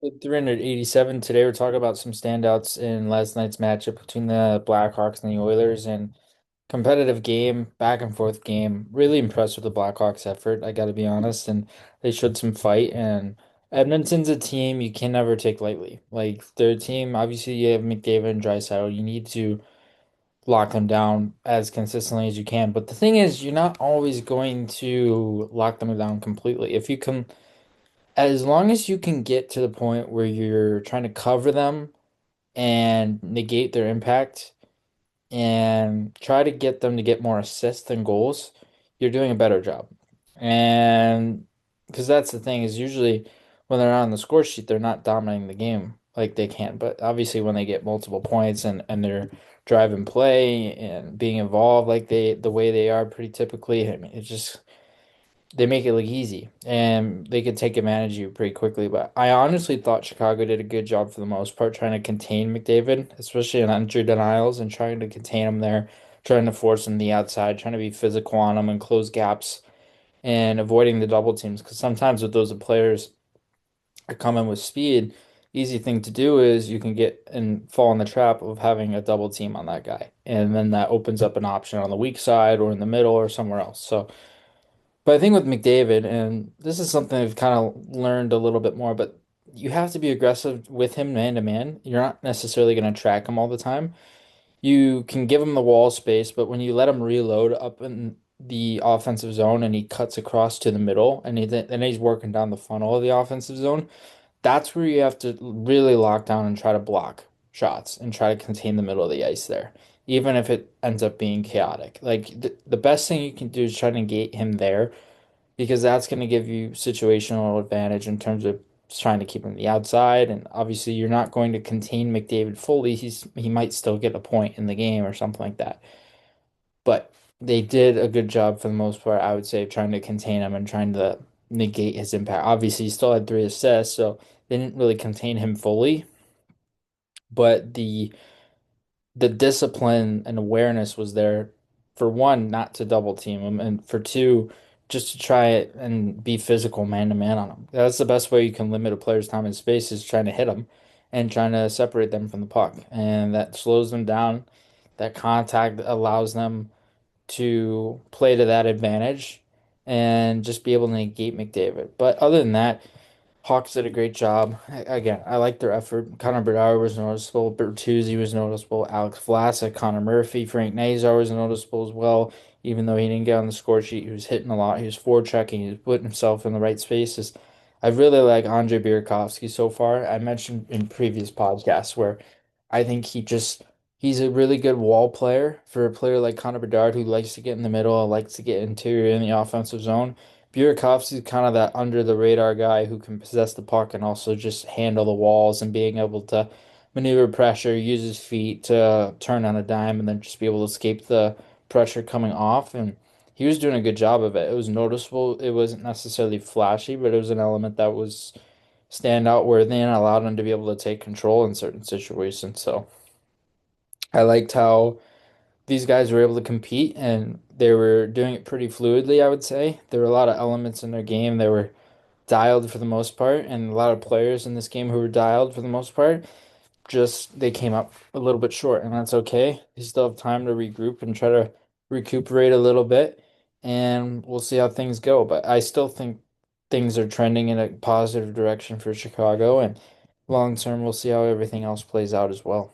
With 387 today, we're talking about some standouts in last night's matchup between the Blackhawks and the Oilers and competitive game, back and forth game. Really impressed with the Blackhawks effort, I got to be honest, and they showed some fight. And Edmonton's a team you can never take lightly. Like their team, obviously you have McDavid and Draisaitl. You need to lock them down as consistently as you can. But the thing is, you're not always going to lock them down completely. If you can as long as you can get to the point where you're trying to cover them and negate their impact and try to get them to get more assists than goals, you're doing a better job. And because that's the thing is usually when they're on the score sheet, they're not dominating the game like they can. But obviously when they get multiple points and they're driving play and being involved like the way they are pretty typically, I mean, it's just they make it look easy and they could take advantage of you pretty quickly. But I honestly thought Chicago did a good job for the most part trying to contain McDavid, especially in entry denials and trying to contain him there, trying to force him to the outside, trying to be physical on him and close gaps and avoiding the double teams. Because sometimes with those players that come in with speed, easy thing to do is you can get and fall in the trap of having a double team on that guy. And then that opens up an option on the weak side or in the middle or somewhere else. So but I think with McDavid, and this is something I've kind of learned a little bit more, but you have to be aggressive with him man to man. You're not necessarily going to track him all the time. You can give him the wall space, but when you let him reload up in the offensive zone and he cuts across to the middle and then he's working down the funnel of the offensive zone, that's where you have to really lock down and try to block shots and try to contain the middle of the ice there, even if it ends up being chaotic. Like the best thing you can do is try to negate him there because that's going to give you situational advantage in terms of trying to keep him on the outside. And obviously, you're not going to contain McDavid fully. He might still get a point in the game or something like that. But they did a good job for the most part, I would say, of trying to contain him and trying to negate his impact. Obviously, he still had 3 assists, so they didn't really contain him fully. But the discipline and awareness was there for one, not to double team him, and for two, just to try it and be physical man to man on him. That's the best way you can limit a player's time and space is trying to hit them and trying to separate them from the puck. And that slows them down. That contact allows them to play to that advantage and just be able to negate McDavid. But other than that, Hawks did a great job. Again, I like their effort. Connor Bedard was noticeable. Bertuzzi was noticeable. Alex Vlasic, Connor Murphy, Frank Nazar was noticeable as well. Even though he didn't get on the score sheet, he was hitting a lot. He was forechecking. He was putting himself in the right spaces. I really like Andre Burakovsky so far. I mentioned in previous podcasts where I think he's a really good wall player for a player like Connor Bedard who likes to get in the middle, likes to get interior in the offensive zone. Burakovsky's kind of that under the radar guy who can possess the puck and also just handle the walls and being able to maneuver pressure, use his feet to turn on a dime and then just be able to escape the pressure coming off. And he was doing a good job of it. It was noticeable. It wasn't necessarily flashy, but it was an element that was standout worthy and allowed him to be able to take control in certain situations. So I liked how these guys were able to compete and they were doing it pretty fluidly, I would say. There were a lot of elements in their game. They were dialed for the most part, and a lot of players in this game who were dialed for the most part, just they came up a little bit short, and that's okay. They still have time to regroup and try to recuperate a little bit, and we'll see how things go. But I still think things are trending in a positive direction for Chicago, and long term, we'll see how everything else plays out as well.